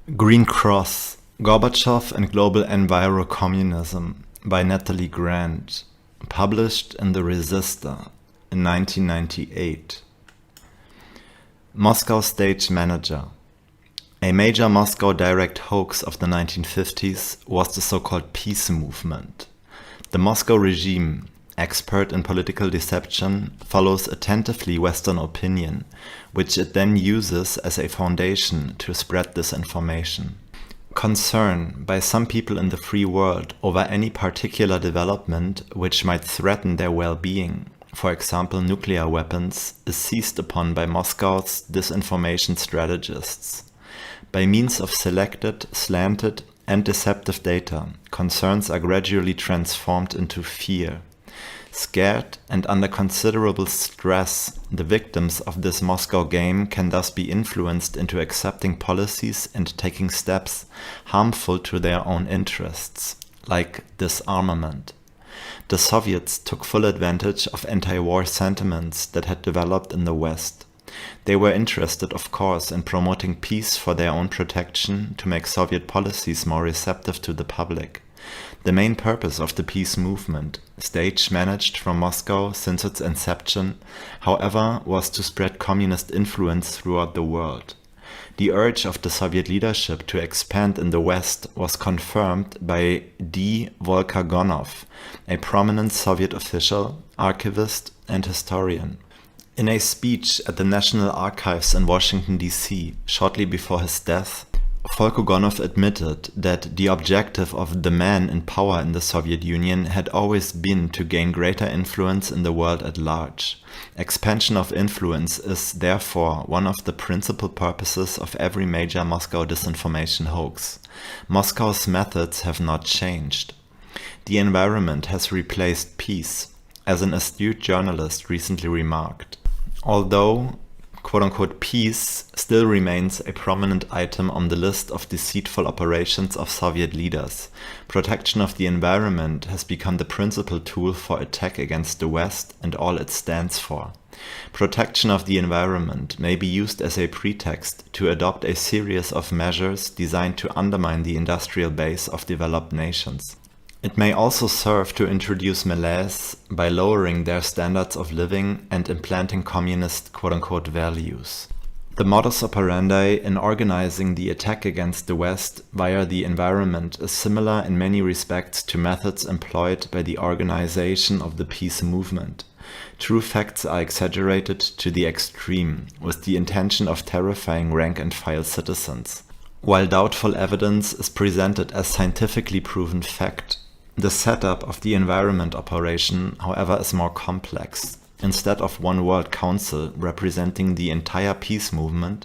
Green Cross, Gorbachev and Global Enviro Communism by Natalie Grant, published in The Resistor in 1998. Moscow Stage Manager. A major Moscow direct hoax of the 1950s was the so-called peace movement. The Moscow regime, expert in political deception, follows attentively Western opinion, which it then uses as a foundation to spread disinformation. Concern by some people in the free world over any particular development which might threaten their well-being, for example nuclear weapons, is seized upon by Moscow's disinformation strategists. By means of selected, slanted, and deceptive data, concerns are gradually transformed into fear. Scared and under considerable stress, the victims of this Moscow game can thus be influenced into accepting policies and taking steps harmful to their own interests, like disarmament. The Soviets took full advantage of anti-war sentiments that had developed in the West. They were interested, of course, in promoting peace for their own protection to make Soviet policies more receptive to the public. The main purpose of the peace movement, stage managed from Moscow since its inception, however, was to spread communist influence throughout the world. The urge of the Soviet leadership to expand in the West was confirmed by D. Volkagonov, a prominent Soviet official, archivist, and historian. In a speech at the National Archives in Washington, D.C., shortly before his death, Volkagonov admitted that the objective of the man in power in the Soviet Union had always been to gain greater influence in the world at large. Expansion of influence is, therefore, one of the principal purposes of every major Moscow disinformation hoax. Moscow's methods have not changed. The environment has replaced peace, as an astute journalist recently remarked. Although quote-unquote peace still remains a prominent item on the list of deceitful operations of Soviet leaders, protection of the environment has become the principal tool for attack against the West and all it stands for. Protection of the environment may be used as a pretext to adopt a series of measures designed to undermine the industrial base of developed nations. It may also serve to introduce malaise by lowering their standards of living and implanting communist quote-unquote values. The modus operandi in organizing the attack against the West via the environment is similar in many respects to methods employed by the organization of the peace movement. True facts are exaggerated to the extreme, with the intention of terrifying rank-and-file citizens. While doubtful evidence is presented as scientifically proven fact, the setup of the environment operation, however, is more complex. Instead of one World Council representing the entire peace movement,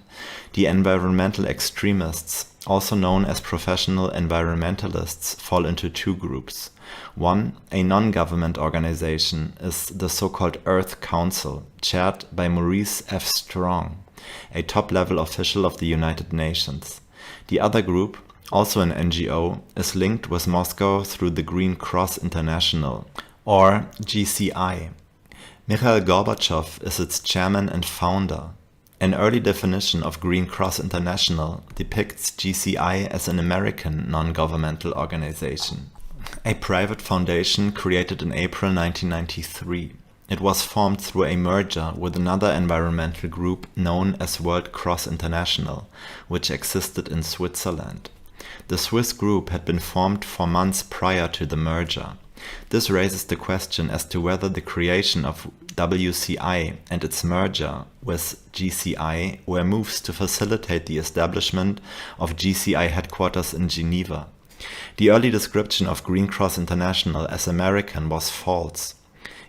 the environmental extremists, also known as professional environmentalists, fall into two groups. One, a non-government organization, is the so-called Earth Council, chaired by Maurice F. Strong, a top-level official of the United Nations. The other group, also an NGO, is linked with Moscow through the Green Cross International, or GCI. Mikhail Gorbachev is its chairman and founder. An early definition of Green Cross International depicts GCI as an American non-governmental organization, a private foundation created in April 1993. It was formed through a merger with another environmental group known as World Cross International, which existed in Switzerland. The Swiss group had been formed for months prior to the merger. This raises the question as to whether the creation of WCI and its merger with GCI were moves to facilitate the establishment of GCI headquarters in Geneva. The early description of Green Cross International as American was false.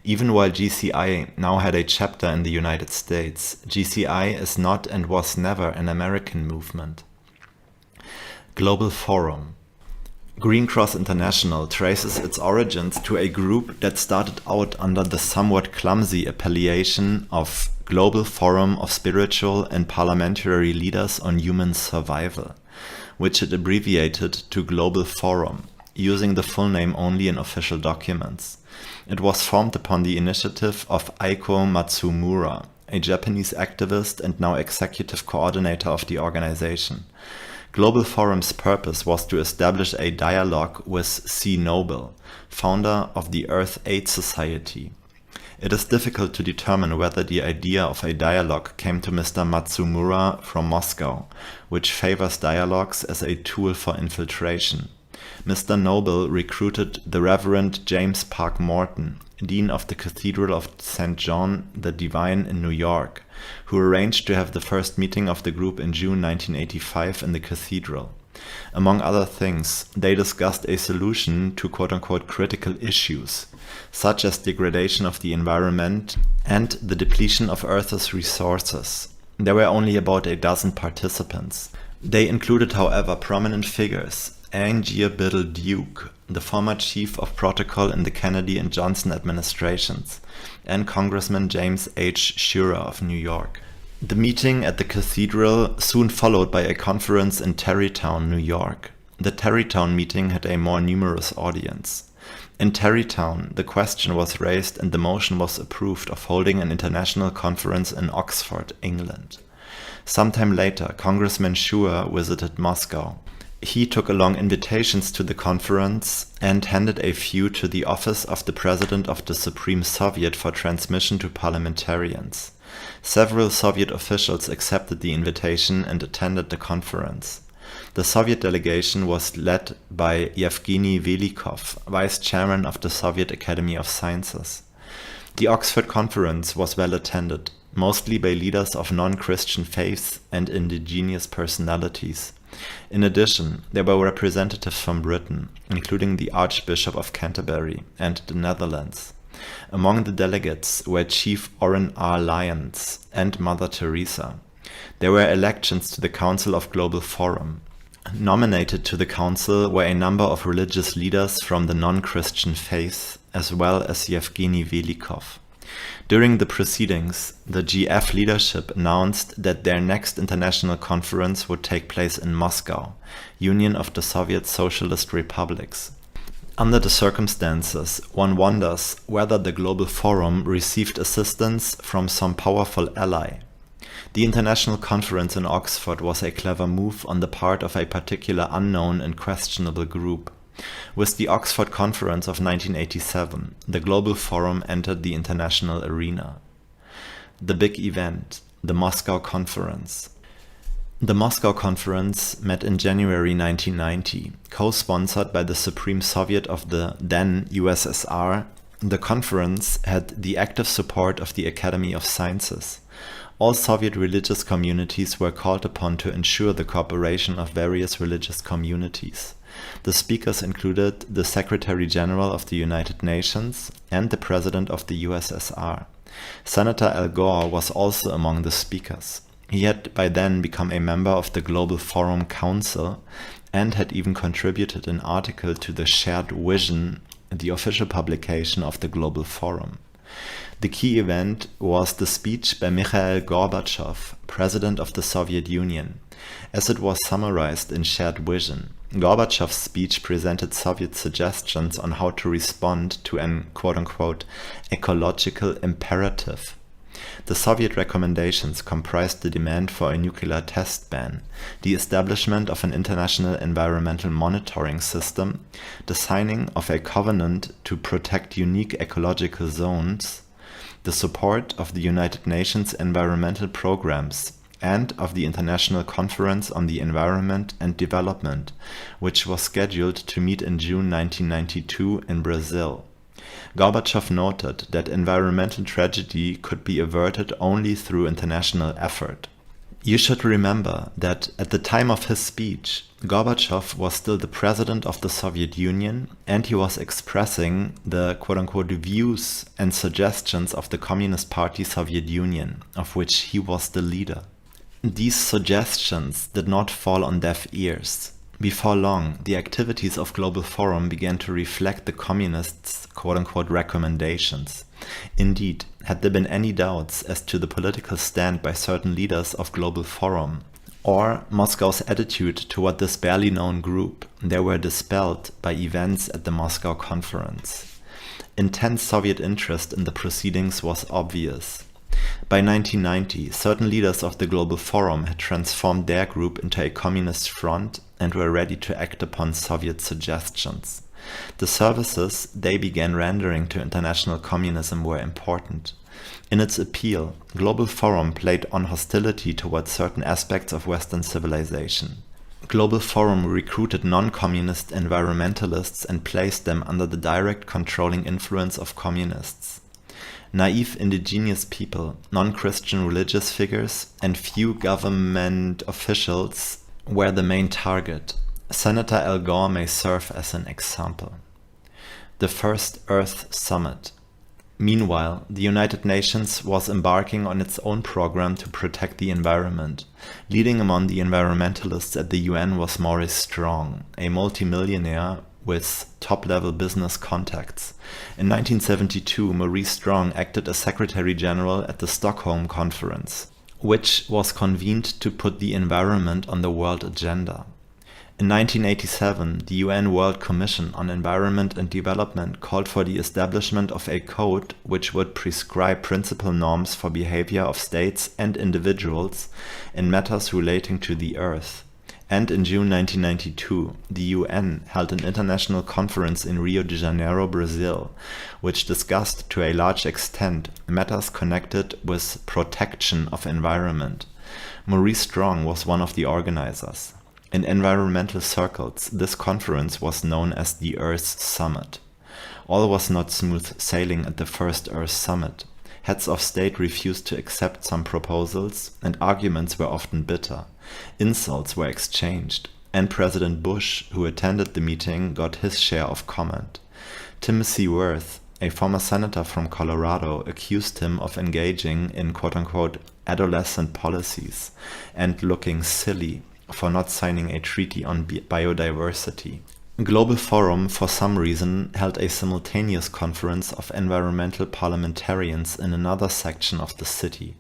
Even while GCI now had a chapter in the United States, GCI is not and was never an American movement. Global Forum. Green Cross International traces its origins to a group that started out under the somewhat clumsy appellation of Global Forum of Spiritual and Parliamentary Leaders on Human Survival, which it abbreviated to Global Forum, using the full name only in official documents. It was formed upon the initiative of Aiko Matsumura, a Japanese activist and now executive coordinator of the organization. Global Forum's purpose was to establish a dialogue with C. Noble, founder of the Earth Aid Society. It is difficult to determine whether the idea of a dialogue came to Mr. Matsumura from Moscow, which favors dialogues as a tool for infiltration. Mr. Noble recruited the Reverend James Park Morton, Dean of the Cathedral of St. John the Divine in New York, who arranged to have the first meeting of the group in June 1985 in the cathedral. Among other things, they discussed a solution to quote-unquote critical issues, such as degradation of the environment and the depletion of Earth's resources. There were only about a dozen participants. They included, however, prominent figures: Angier Biddle Duke, the former chief of protocol in the Kennedy and Johnson administrations, and Congressman James H. Shurer of New York. The meeting at the cathedral soon followed by a conference in Tarrytown, New York. The Tarrytown meeting had a more numerous audience. In Tarrytown, the question was raised and the motion was approved of holding an international conference in Oxford, England. Sometime later, Congressman Shurer visited Moscow. He took along invitations to the conference and handed a few to the office of the President of the Supreme Soviet for transmission to parliamentarians. Several Soviet officials accepted the invitation and attended the conference. The Soviet delegation was led by Yevgeny Velikov, vice chairman of the Soviet Academy of Sciences. The Oxford Conference was well attended, mostly by leaders of non-Christian faiths and indigenous personalities. In addition, there were representatives from Britain, including the Archbishop of Canterbury and the Netherlands. Among the delegates were Chief Orrin R. Lyons and Mother Teresa. There were elections to the Council of Global Forum. Nominated to the council were a number of religious leaders from the non-Christian faith, as well as Yevgeny Velikov. During the proceedings, the GF leadership announced that their next international conference would take place in Moscow, Union of the Soviet Socialist Republics. Under the circumstances, one wonders whether the Global Forum received assistance from some powerful ally. The international conference in Oxford was a clever move on the part of a particular unknown and questionable group. With the Oxford Conference of 1987, the Global Forum entered the international arena. The big event, the Moscow Conference. The Moscow Conference met in January 1990, co-sponsored by the Supreme Soviet of the then USSR. The conference had the active support of the Academy of Sciences. All Soviet religious communities were called upon to ensure the cooperation of various religious communities. The speakers included the Secretary General of the United Nations and the President of the USSR. Senator Al Gore was also among the speakers. He had by then become a member of the Global Forum Council and had even contributed an article to the Shared Vision, the official publication of the Global Forum. The key event was the speech by Mikhail Gorbachev, President of the Soviet Union. As it was summarized in Shared Vision, Gorbachev's speech presented Soviet suggestions on how to respond to an quote-unquote ecological imperative. The Soviet recommendations comprised the demand for a nuclear test ban, the establishment of an international environmental monitoring system, the signing of a covenant to protect unique ecological zones, the support of the United Nations environmental programs, and of the International Conference on the Environment and Development, which was scheduled to meet in June 1992 in Brazil. Gorbachev noted that environmental tragedy could be averted only through international effort. You should remember that at the time of his speech, Gorbachev was still the president of the Soviet Union, and he was expressing the quote-unquote views and suggestions of the Communist Party Soviet Union, of which he was the leader. These suggestions did not fall on deaf ears. Before long, the activities of Global Forum began to reflect the Communists' quote-unquote recommendations. Indeed, had there been any doubts as to the political stand by certain leaders of Global Forum, or Moscow's attitude toward this barely known group, they were dispelled by events at the Moscow Conference. Intense Soviet interest in the proceedings was obvious. By 1990, certain leaders of the Global Forum had transformed their group into a communist front and were ready to act upon Soviet suggestions. The services they began rendering to international communism were important. In its appeal, Global Forum played on hostility towards certain aspects of Western civilization. Global Forum recruited non-communist environmentalists and placed them under the direct controlling influence of communists. Naive indigenous people, non-Christian religious figures, and few government officials were the main target. Senator Al Gore may serve as an example. The First Earth Summit. Meanwhile, the United Nations was embarking on its own program to protect the environment. Leading among the environmentalists at the UN was Maurice Strong, a multimillionaire with top-level business contacts. In 1972, Maurice Strong acted as Secretary General at the Stockholm Conference, which was convened to put the environment on the world agenda. In 1987, the UN World Commission on Environment and Development called for the establishment of a code which would prescribe principal norms for behavior of states and individuals in matters relating to the Earth. And in June 1992, the UN held an international conference in Rio de Janeiro, Brazil, which discussed to a large extent matters connected with protection of environment. Maurice Strong was one of the organizers. In environmental circles, this conference was known as the Earth Summit. All was not smooth sailing at the First Earth Summit. Heads of state refused to accept some proposals, and arguments were often bitter. Insults were exchanged, and President Bush, who attended the meeting, got his share of comment. Timothy Worth, a former senator from Colorado, accused him of engaging in quote-unquote adolescent policies and looking silly for not signing a treaty on biodiversity. Global Forum, for some reason, held a simultaneous conference of environmental parliamentarians in another section of the city.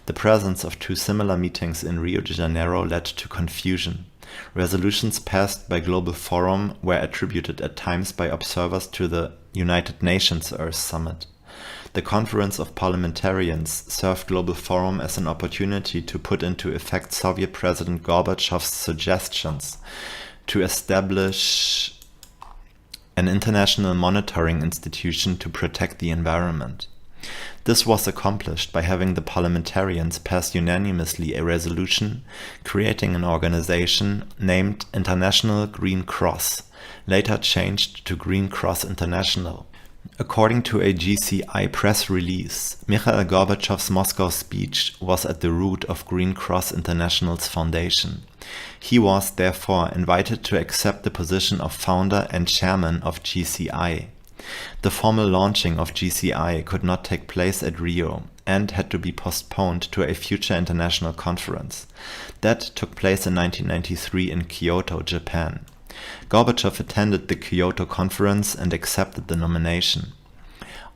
The presence of two similar meetings in Rio de Janeiro led to confusion. Resolutions passed by Global Forum were attributed at times by observers to the United Nations Earth Summit. The Conference of Parliamentarians served Global Forum as an opportunity to put into effect Soviet President Gorbachev's suggestions to establish an international monitoring institution to protect the environment. This was accomplished by having the parliamentarians pass unanimously a resolution creating an organization named International Green Cross, later changed to Green Cross International. According to a GCI press release, Mikhail Gorbachev's Moscow speech was at the root of Green Cross International's foundation. He was, therefore, invited to accept the position of founder and chairman of GCI. The formal launching of GCI could not take place at Rio and had to be postponed to a future international conference. That took place in 1993 in Kyoto, Japan. Gorbachev attended the Kyoto conference and accepted the nomination.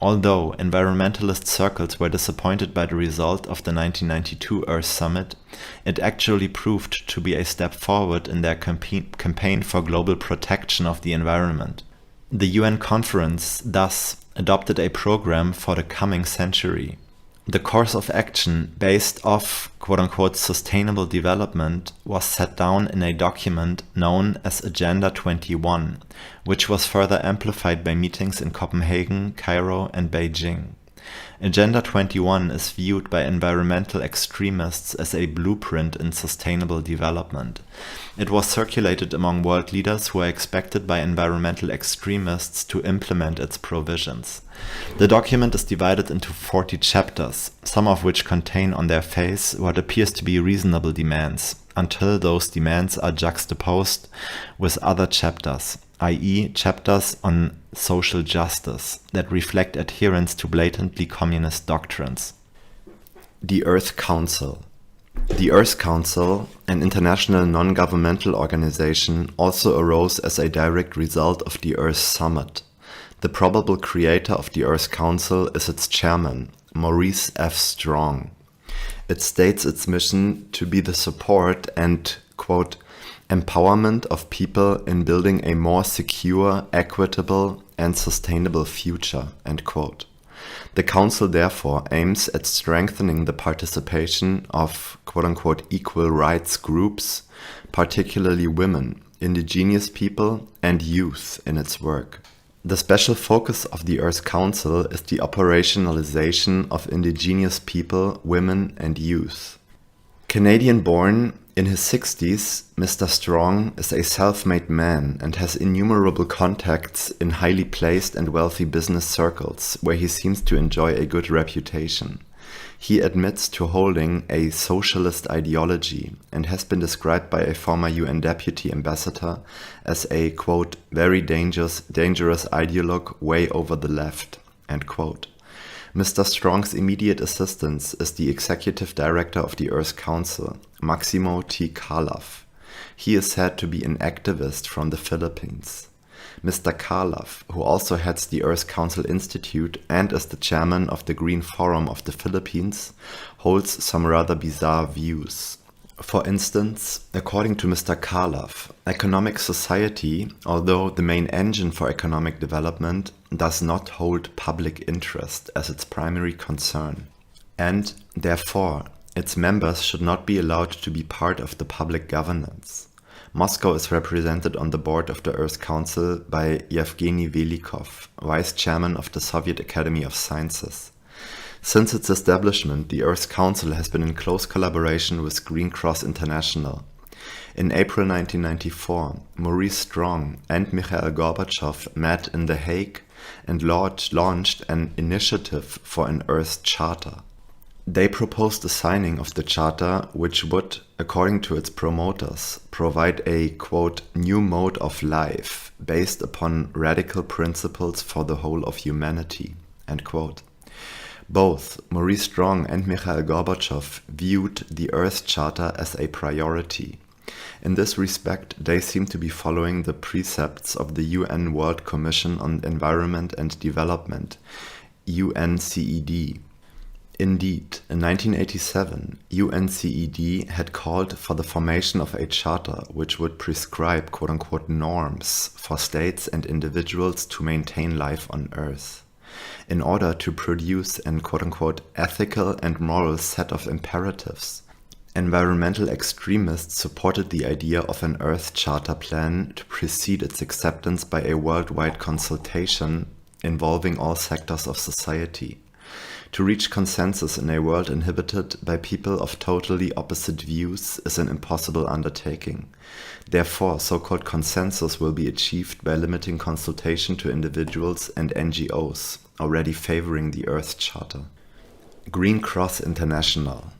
Although environmentalist circles were disappointed by the result of the 1992 Earth Summit, it actually proved to be a step forward in their campaign for global protection of the environment. The UN conference thus adopted a program for the coming century. The course of action based off quote-unquote sustainable development was set down in a document known as Agenda 21, which was further amplified by meetings in Copenhagen, Cairo, and Beijing. Agenda 21 is viewed by environmental extremists as a blueprint in sustainable development. It was circulated among world leaders who are expected by environmental extremists to implement its provisions. The document is divided into 40 chapters, some of which contain on their face what appears to be reasonable demands, until those demands are juxtaposed with other chapters, i.e. chapters on social justice that reflect adherence to blatantly communist doctrines. The Earth Council. The Earth Council, an international non-governmental organization, also arose as a direct result of the Earth Summit. The probable creator of the Earth Council is its chairman, Maurice F. Strong. It states its mission to be the support and, quote, empowerment of people in building a more secure, equitable, and sustainable future, end quote. The Council therefore aims at strengthening the participation of quote-unquote equal rights groups, particularly women, indigenous people, and youth in its work. The special focus of the Earth Council is the operationalization of indigenous people, women, and youth. Canadian-born, in his 60s, Mr. Strong is a self-made man and has innumerable contacts in highly placed and wealthy business circles, where he seems to enjoy a good reputation. He admits to holding a socialist ideology and has been described by a former UN deputy ambassador as a, quote, very dangerous ideologue way over the left, end quote. Mr. Strong's immediate assistant is the executive director of the Earth Council, Maximo T. Karlov. He is said to be an activist from the Philippines. Mr. Karlov, who also heads the Earth Council Institute and is the chairman of the Green Forum of the Philippines, holds some rather bizarre views. For instance, according to Mr. Karlov, economic society, although the main engine for economic development, does not hold public interest as its primary concern, and therefore its members should not be allowed to be part of the public governance. Moscow is represented on the board of the Earth Council by Yevgeny Velikov, vice chairman of the Soviet Academy of Sciences. Since its establishment, the Earth Council has been in close collaboration with Green Cross International. In April 1994, Maurice Strong and Mikhail Gorbachev met in The Hague and launched an initiative for an Earth Charter. They proposed the signing of the charter, which would, according to its promoters, provide a, quote, new mode of life based upon radical principles for the whole of humanity, end quote. Both Maurice Strong and Mikhail Gorbachev viewed the Earth Charter as a priority. In this respect, they seem to be following the precepts of the UN World Commission on Environment and Development, UNCED. Indeed, in 1987, UNCED had called for the formation of a charter which would prescribe quote-unquote norms for states and individuals to maintain life on Earth. In order to produce an quote-unquote ethical and moral set of imperatives, environmental extremists supported the idea of an Earth Charter plan to precede its acceptance by a worldwide consultation involving all sectors of society. To reach consensus in a world inhabited by people of totally opposite views is an impossible undertaking. Therefore, so-called consensus will be achieved by limiting consultation to individuals and NGOs, already favoring the Earth Charter. Green Cross International.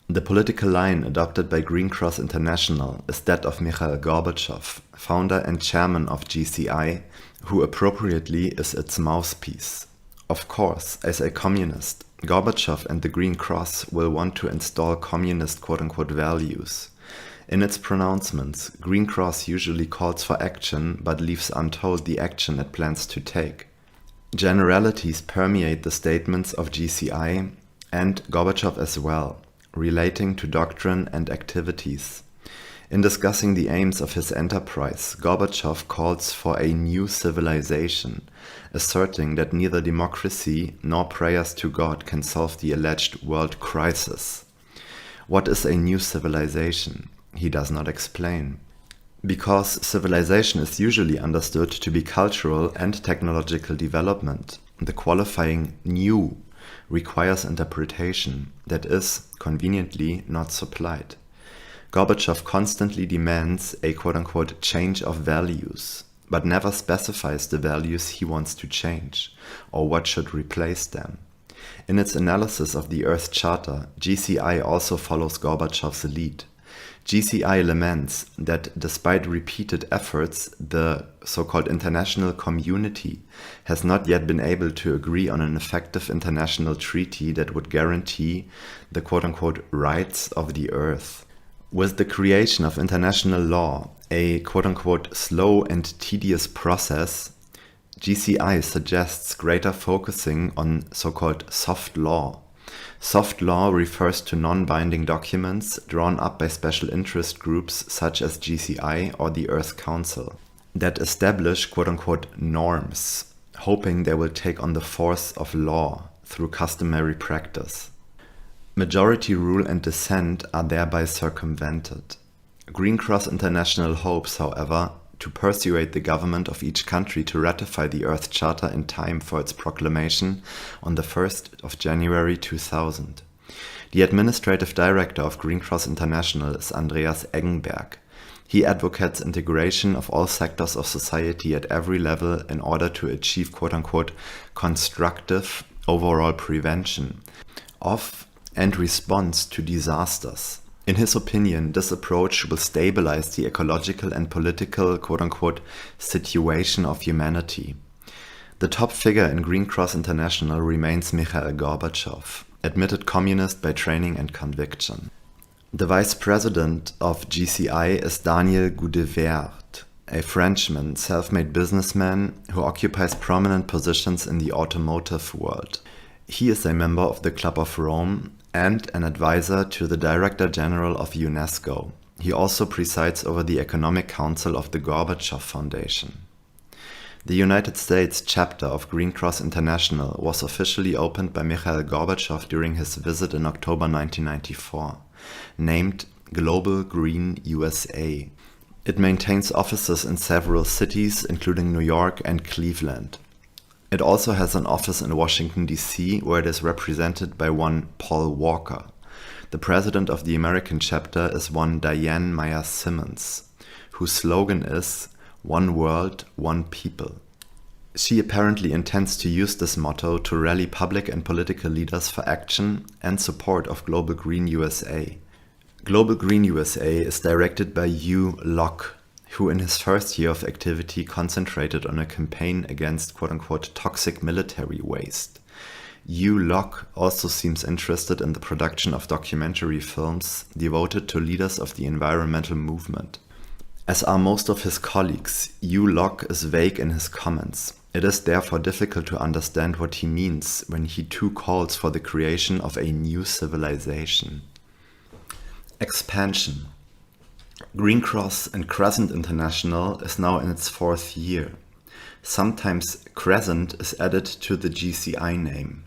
The political line adopted by Green Cross International is that of Mikhail Gorbachev, founder and chairman of GCI, who appropriately is its mouthpiece. Of course, as a communist, Gorbachev and the Green Cross will want to install communist quote-unquote values. In its pronouncements, Green Cross usually calls for action but leaves untold the action it plans to take. Generalities permeate the statements of GCI and Gorbachev as well, relating to doctrine and activities. In discussing the aims of his enterprise, Gorbachev calls for a new civilization, asserting that neither democracy nor prayers to God can solve the alleged world crisis. What is a new civilization? He does not explain. Because civilization is usually understood to be cultural and technological development, the qualifying new requires interpretation that is, conveniently, not supplied. Gorbachev constantly demands a quote-unquote change of values, but never specifies the values he wants to change, or what should replace them. In its analysis of the Earth Charter, GCI also follows Gorbachev's lead. GCI laments that despite repeated efforts, the so-called international community has not yet been able to agree on an effective international treaty that would guarantee the quote-unquote rights of the Earth. With the creation of international law, a quote-unquote slow and tedious process, GCI suggests greater focusing on so-called soft law. Soft law refers to non-binding documents drawn up by special interest groups such as GCI or the Earth Council that establish quote-unquote norms hoping they will take on the force of law through customary practice. Majority rule and dissent are thereby circumvented. Green Cross International hopes, however, to persuade the government of each country to ratify the Earth Charter in time for its proclamation on the 1st of January 2000. The administrative director of Green Cross International is Andreas Eggenberg. He advocates integration of all sectors of society at every level in order to achieve quote-unquote constructive overall prevention of and response to disasters. In his opinion, this approach will stabilize the ecological and political quote-unquote situation of humanity. The top figure in Green Cross International remains Mikhail Gorbachev, admitted communist by training and conviction. The vice president of GCI is Daniel Goudevert, a Frenchman, self-made businessman who occupies prominent positions in the automotive world. He is a member of the Club of Rome and an advisor to the Director General of UNESCO. He also presides over the Economic Council of the Gorbachev Foundation. The United States chapter of Green Cross International was officially opened by Mikhail Gorbachev during his visit in October 1994, named Global Green USA. It maintains offices in several cities, including New York and Cleveland. It also has an office in Washington, D.C., where it is represented by one Paul Walker. The president of the American chapter is one Diane Meyer Simmons, whose slogan is "One World, One People." She apparently intends to use this motto to rally public and political leaders for action and support of Global Green USA. Global Green USA is directed by Hugh Locke, who in his first year of activity concentrated on a campaign against quote-unquote toxic military waste. Hugh Locke also seems interested in the production of documentary films devoted to leaders of the environmental movement. As are most of his colleagues, Hugh Locke is vague in his comments. It is therefore difficult to understand what he means when he too calls for the creation of a new civilization. Expansion. Green Cross and Crescent International is now in its 4th year. Sometimes Crescent is added to the GCI name.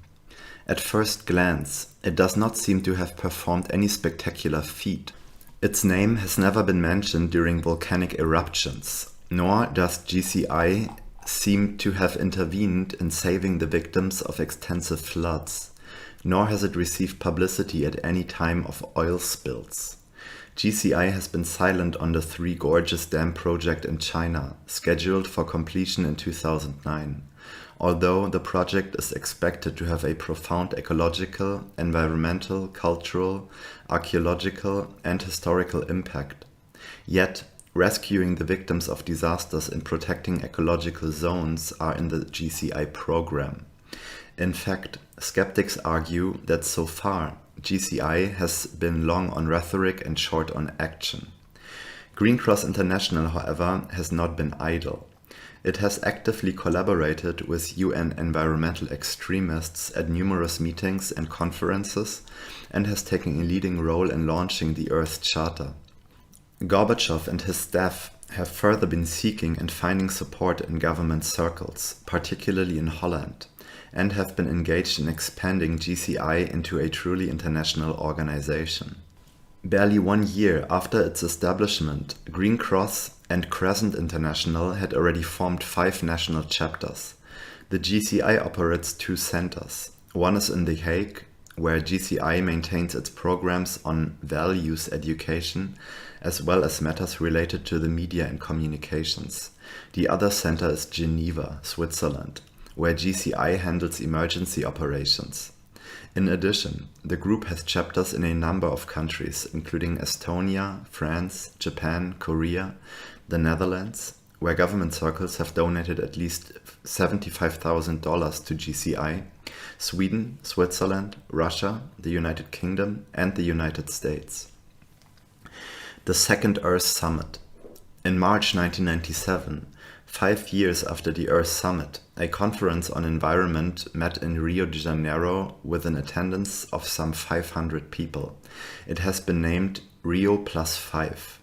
At first glance, it does not seem to have performed any spectacular feat. Its name has never been mentioned during volcanic eruptions, nor does GCI seem to have intervened in saving the victims of extensive floods, nor has it received publicity at any time of oil spills. GCI has been silent on the Three Gorges Dam project in China, scheduled for completion in 2009, although the project is expected to have a profound ecological, environmental, cultural, archaeological, and historical impact. Yet, rescuing the victims of disasters and protecting ecological zones are in the GCI program. In fact, skeptics argue that so far, GCI has been long on rhetoric and short on action. Green Cross International, however, has not been idle. It has actively collaborated with UN environmental extremists at numerous meetings and conferences and has taken a leading role in launching the Earth Charter. Gorbachev and his staff have further been seeking and finding support in government circles, particularly in Holland, and have been engaged in expanding GCI into a truly international organization. Barely 1 year after its establishment, Green Cross and Crescent International had already formed 5 national chapters. The GCI operates 2 centers. One is in The Hague, where GCI maintains its programs on values education, as well as matters related to the media and communications. The other center is Geneva, Switzerland, where GCI handles emergency operations. In addition, the group has chapters in a number of countries, including Estonia, France, Japan, Korea, the Netherlands, where government circles have donated at least $75,000 to GCI, Sweden, Switzerland, Russia, the United Kingdom, and the United States. The Second Earth Summit. In March 1997, 5 years after the Earth Summit, a conference on environment met in Rio de Janeiro with an attendance of some 500 people. It has been named Rio +5.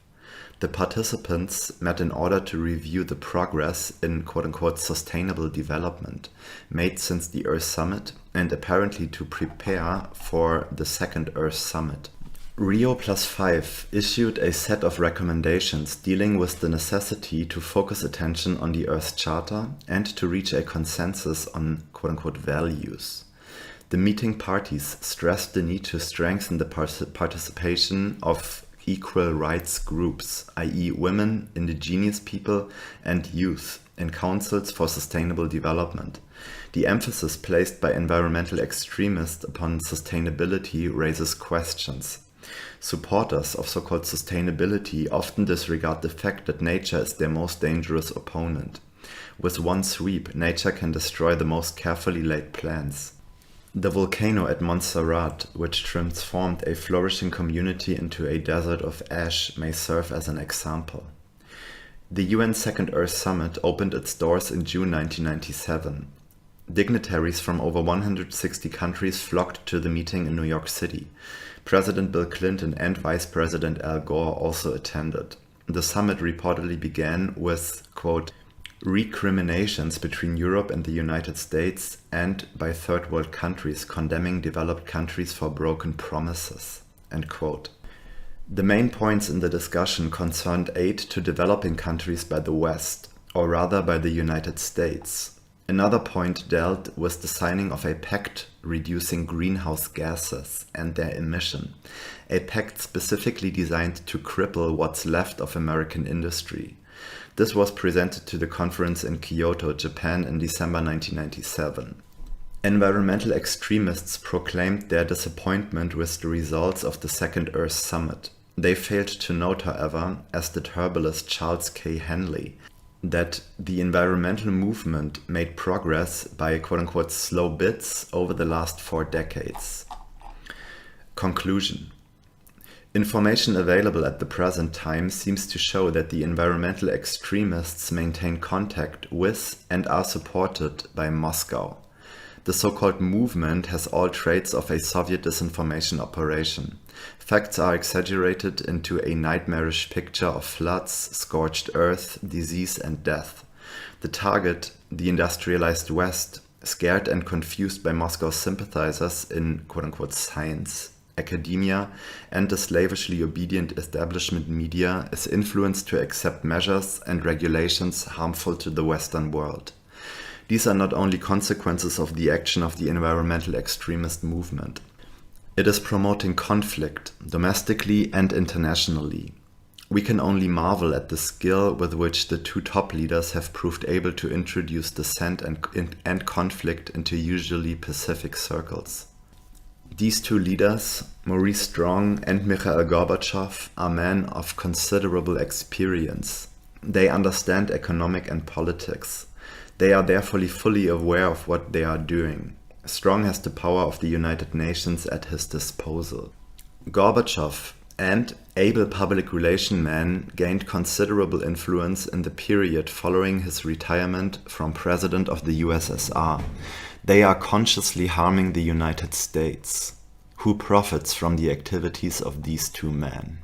The participants met in order to review the progress in quote-unquote sustainable development made since the Earth Summit and apparently to prepare for the second Earth Summit. Rio+5 issued a set of recommendations dealing with the necessity to focus attention on the Earth Charter and to reach a consensus on quote-unquote values. The meeting parties stressed the need to strengthen the participation of equal rights groups, i.e. women, indigenous people, and youth, in councils for sustainable development. The emphasis placed by environmental extremists upon sustainability raises questions. Supporters of so-called sustainability often disregard the fact that nature is their most dangerous opponent. With one sweep, nature can destroy the most carefully laid plans. The volcano at Montserrat, which transformed a flourishing community into a desert of ash, may serve as an example. The UN Second Earth Summit opened its doors in June 1997. Dignitaries from over 160 countries flocked to the meeting in New York City. President Bill Clinton and Vice President Al Gore also attended. The summit reportedly began with, quote, recriminations between Europe and the United States and by third world countries condemning developed countries for broken promises, end quote. The main points in the discussion concerned aid to developing countries by the West, or rather by the United States. Another point dealt with the signing of a pact reducing greenhouse gases and their emission, a pact specifically designed to cripple what's left of American industry. This was presented to the conference in Kyoto, Japan in December 1997. Environmental extremists proclaimed their disappointment with the results of the Second Earth Summit. They failed to note, however, as did herbalist Charles K. Henley, that the environmental movement made progress by quote-unquote slow bits over the last 4 decades. Conclusion. Information available at the present time seems to show that the environmental extremists maintain contact with and are supported by Moscow. The so-called movement has all traits of a Soviet disinformation operation. Facts are exaggerated into a nightmarish picture of floods, scorched earth, disease and death. The target, the industrialized West, scared and confused by Moscow's sympathizers in quote-unquote science, academia, and the slavishly obedient establishment media, is influenced to accept measures and regulations harmful to the Western world. These are not only consequences of the action of the environmental extremist movement. It is promoting conflict, domestically and internationally. We can only marvel at the skill with which the 2 top leaders have proved able to introduce dissent and conflict into usually pacific circles. These 2 leaders, Maurice Strong and Mikhail Gorbachev, are men of considerable experience. They understand economic and politics. They are therefore fully aware of what they are doing. Strong has the power of the United Nations at his disposal. Gorbachev and able public relation men gained considerable influence in the period following his retirement from President of the USSR. They are consciously harming the United States. Who profits from the activities of these 2 men?